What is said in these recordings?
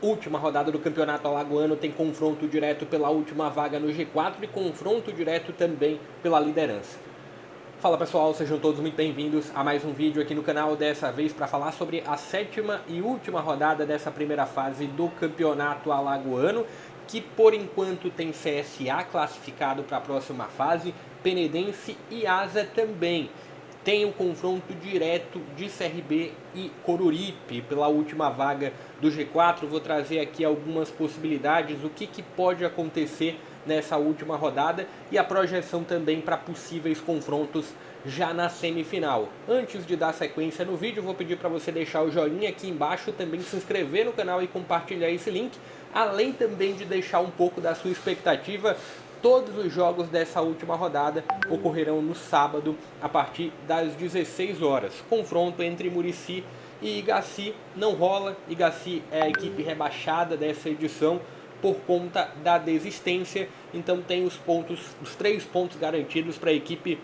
Última rodada do Campeonato Alagoano tem confronto direto pela última vaga no G4 e confronto direto também pela liderança. Fala pessoal, sejam todos muito bem-vindos a mais um vídeo aqui no canal, dessa vez para falar sobre a sétima e última rodada dessa primeira fase do Campeonato Alagoano, que por enquanto tem CSA classificado para a próxima fase, Penedense e Asa também. Tem o confronto direto de CRB e Coruripe pela última vaga do G4. Vou trazer aqui algumas possibilidades, o que pode acontecer nessa última rodada e a projeção também para possíveis confrontos já na semifinal. Antes de dar sequência no vídeo, vou pedir para você deixar o joinha aqui embaixo, também se inscrever no canal e compartilhar esse link, além também de deixar um pouco da sua expectativa. Todos os jogos dessa última rodada ocorrerão no sábado, a partir das 16 horas. Confronto entre Murici e Igaci não rola. Igaci é a equipe rebaixada dessa edição por conta da desistência. Então tem os 3 pontos garantidos para a equipe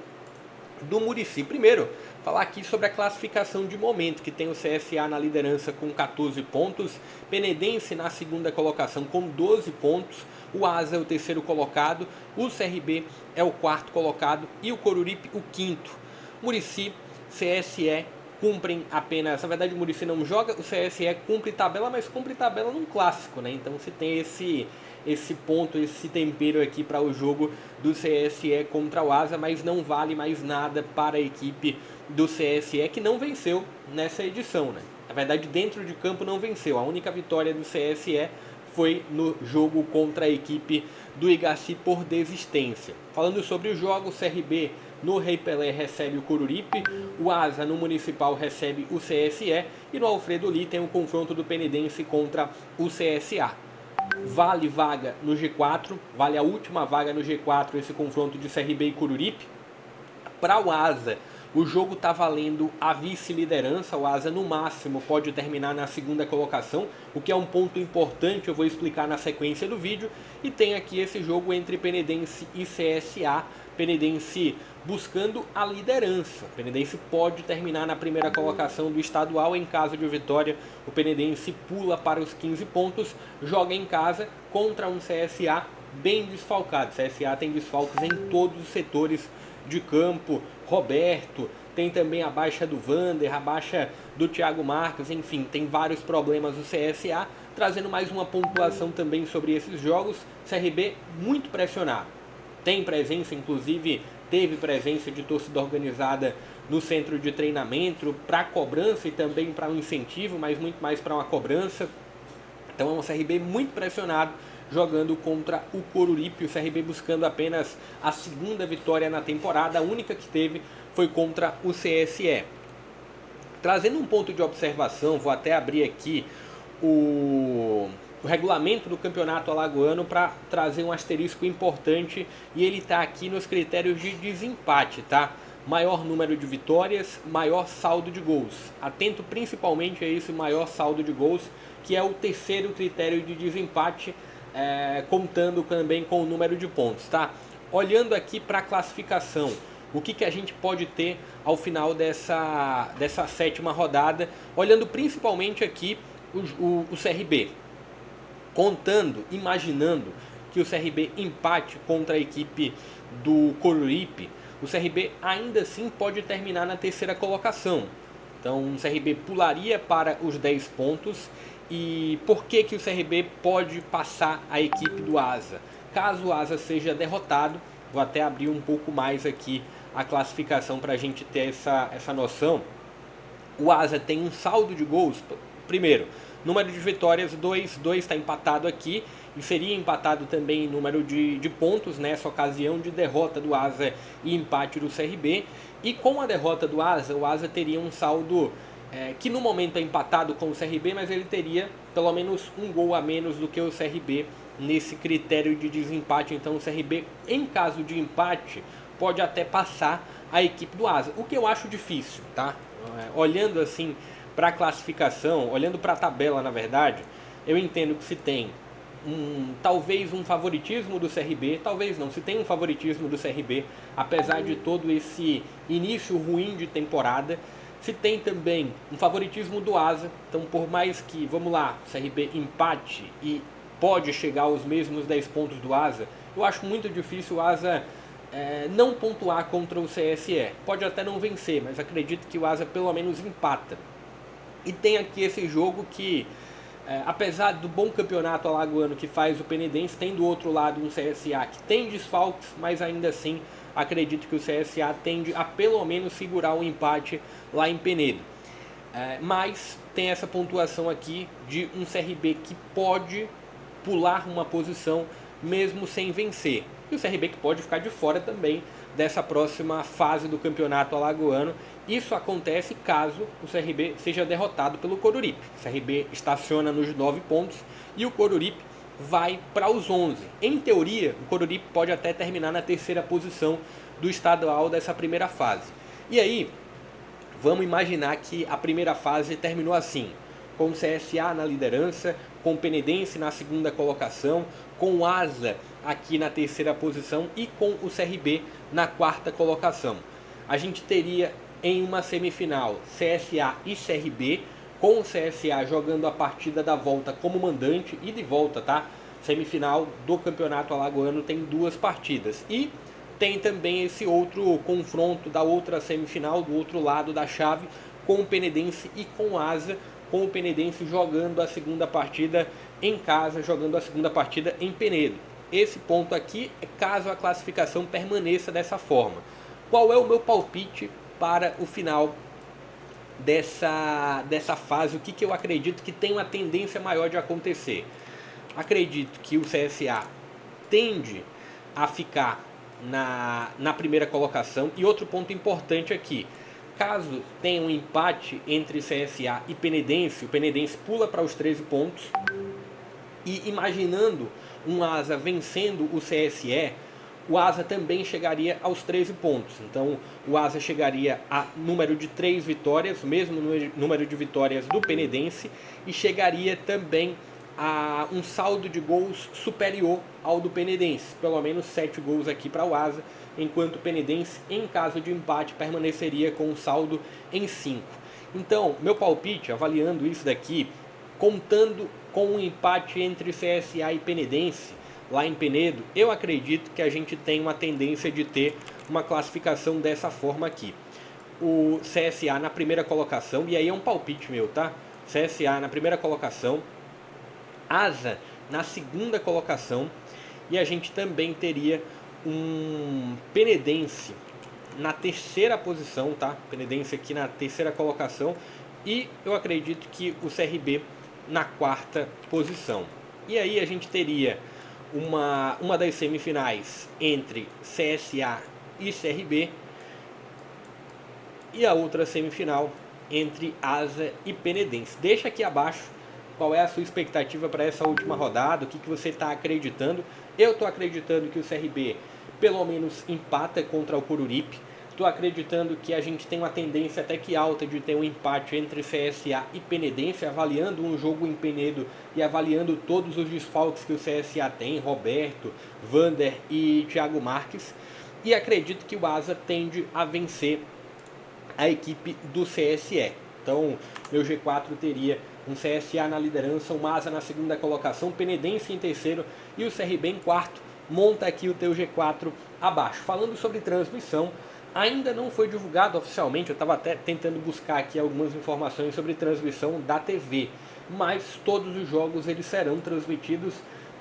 do Murici. Primeiro, falar aqui sobre a classificação de momento, que tem o CSA na liderança com 14 pontos, Penedense na segunda colocação com 12 pontos, o Asa é o terceiro colocado, o CRB é o quarto colocado e o Coruripe o quinto. Murici, CSE cumprem apenas, na verdade o Murici não joga, o CSE cumpre tabela, mas cumpre tabela num clássico, né? Então se tem esse ponto, esse tempero aqui para o jogo do CSE contra o Asa, mas não vale mais nada para a equipe do CSE, que não venceu nessa edição, né? Na verdade, dentro de campo não venceu. A única vitória do CSE foi no jogo contra a equipe do Igaci por desistência. Falando sobre o jogo, o CRB no Rei Pelé recebe o Coruripe, o Asa no Municipal recebe o CSE e no Alfredo Lee tem o confronto do Penedense contra o CSA. Vale vaga no G4, vale a última vaga no G4 esse confronto de CRB e Coruripe. Para o Asa, o jogo está valendo a vice-liderança, o Asa no máximo pode terminar na segunda colocação, o que é um ponto importante, eu vou explicar na sequência do vídeo. E tem aqui esse jogo entre Penedense e CSA, Penedense buscando a liderança. O Penedense pode terminar na primeira colocação do estadual, em caso de vitória o Penedense pula para os 15 pontos, joga em casa contra um CSA bem desfalcado. O CSA tem desfalques em todos os setores de campo, Roberto, tem também a baixa do Vander, a baixa do Thiago Marques, enfim, tem vários problemas do CSA, trazendo mais uma pontuação também sobre esses jogos. CRB muito pressionado, tem presença, inclusive teve presença de torcida organizada no centro de treinamento para cobrança e também para um incentivo, mas muito mais para uma cobrança. Então é um CRB muito pressionado, jogando contra o Coruripe, o CRB buscando apenas a segunda vitória na temporada, a única que teve foi contra o CSE. Trazendo um ponto de observação, vou até abrir aqui o regulamento do Campeonato Alagoano para trazer um asterisco importante, e ele está aqui nos critérios de desempate, tá? Maior número de vitórias, maior saldo de gols. Atento principalmente a esse maior saldo de gols, que é o terceiro critério de desempate, contando também com o número de pontos, tá? Olhando aqui para a classificação, o que a gente pode ter ao final dessa sétima rodada, olhando principalmente aqui o CRB, contando, imaginando que o CRB empate contra a equipe do Coruripe, o CRB ainda assim pode terminar na terceira colocação. Então o CRB pularia para os 10 pontos. E por que o CRB pode passar a equipe do Asa? Caso o Asa seja derrotado, vou até abrir um pouco mais aqui a classificação para a gente ter essa noção. O Asa tem um saldo de gols, primeiro, número de vitórias 2 está empatado aqui, e seria empatado também em número de pontos nessa ocasião de derrota do Asa e empate do CRB. E com a derrota do Asa, o Asa teria um saldo que no momento é empatado com o CRB, mas ele teria pelo menos um gol a menos do que o CRB nesse critério de desempate. Então o CRB, em caso de empate, pode até passar a equipe do Asa, o que eu acho difícil, tá? Olhando assim para a classificação, olhando para a tabela, na verdade, eu entendo que se tem talvez um favoritismo do CRB, talvez não, se tem um favoritismo do CRB, apesar de todo esse início ruim de temporada. Se tem também um favoritismo do Asa, então por mais que, vamos lá, o CRB empate e pode chegar aos mesmos 10 pontos do Asa, eu acho muito difícil o Asa não pontuar contra o CSE. Pode até não vencer, mas acredito que o Asa pelo menos empata. E tem aqui esse jogo que, apesar do bom campeonato alagoano que faz o Penedense, tem do outro lado um CSA que tem desfalques, mas ainda assim acredito que o CSA tende a pelo menos segurar o empate lá em Penedo. Mas tem essa pontuação aqui de um CRB que pode pular uma posição mesmo sem vencer. E o CRB que pode ficar de fora também dessa próxima fase do campeonato alagoano. Isso acontece caso o CRB seja derrotado pelo Coruripe. O CRB estaciona nos 9 pontos e o Coruripe vai para os 11. Em teoria, o Coruripe pode até terminar na terceira posição do estadual dessa primeira fase. E aí, vamos imaginar que a primeira fase terminou assim, com o CSA na liderança, com o Penedense na segunda colocação, com o Asa aqui na terceira posição e com o CRB na quarta colocação. A gente teria em uma semifinal CSA e CRB, com o CSA jogando a partida da volta como mandante e de volta, tá? Semifinal do campeonato alagoano tem 2 partidas. E tem também esse outro confronto da outra semifinal, do outro lado da chave, com o Penedense e com o Asa, com o Penedense jogando a segunda partida em casa, jogando a segunda partida em Penedo. Esse ponto aqui é caso a classificação permaneça dessa forma. Qual é o meu palpite para o final dessa fase? O que eu acredito que tem uma tendência maior de acontecer? Acredito que o CSA tende a ficar na primeira colocação. E outro ponto importante aqui, caso tenha um empate entre CSA e Penedense, o Penedense pula para os 13 pontos. E imaginando um Asa vencendo o CSE, o Asa também chegaria aos 13 pontos. Então o Asa chegaria a número de 3 vitórias, mesmo número de vitórias do Penedense, e chegaria também a um saldo de gols superior ao do Penedense. Pelo menos 7 gols aqui para o Asa, enquanto o Penedense, em caso de empate, permaneceria com um saldo em 5. Então, meu palpite, avaliando isso daqui, contando com um empate entre CSA e Penedense, lá em Penedo, eu acredito que a gente tem uma tendência de ter uma classificação dessa forma aqui. O CSA na primeira colocação, e aí é um palpite meu, tá? CSA na primeira colocação, Asa na segunda colocação, e a gente também teria um Penedense na terceira posição, tá? Penedense aqui na terceira colocação, e eu acredito que o CRB na quarta posição. E aí a gente teria uma das semifinais entre CSA e CRB e a outra semifinal entre Asa e Penedense. Deixa aqui abaixo qual é a sua expectativa para essa última rodada, o que você está acreditando. Eu estou acreditando que o CRB pelo menos empata contra o Coruripe. Estou acreditando que a gente tem uma tendência até que alta de ter um empate entre CSA e Penedense, avaliando um jogo em Penedo e avaliando todos os desfalques que o CSA tem, Roberto, Vander e Thiago Marques. E acredito que o Asa tende a vencer a equipe do CSE. Então, meu G4 teria um CSA na liderança, um Asa na segunda colocação, Penedense em terceiro e o CRB em quarto. Monta aqui o teu G4 abaixo. Falando sobre transmissão, ainda não foi divulgado oficialmente, eu estava até tentando buscar aqui algumas informações sobre transmissão da TV, mas todos os jogos eles serão transmitidos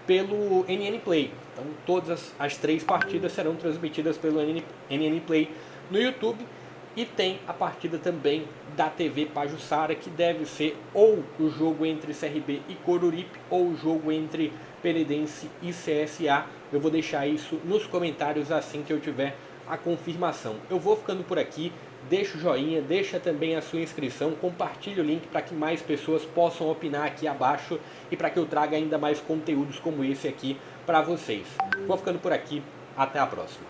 pelo NN Play. Então todas as 3 partidas serão transmitidas pelo NN Play no YouTube, e tem a partida também da TV Pajuçara, que deve ser ou o jogo entre CRB e Coruripe ou o jogo entre Penedense e CSA. Eu vou deixar isso nos comentários assim que eu tiver a confirmação. Eu vou ficando por aqui, deixa o joinha, deixa também a sua inscrição, compartilhe o link para que mais pessoas possam opinar aqui abaixo e para que eu traga ainda mais conteúdos como esse aqui para vocês. Vou ficando por aqui, até a próxima.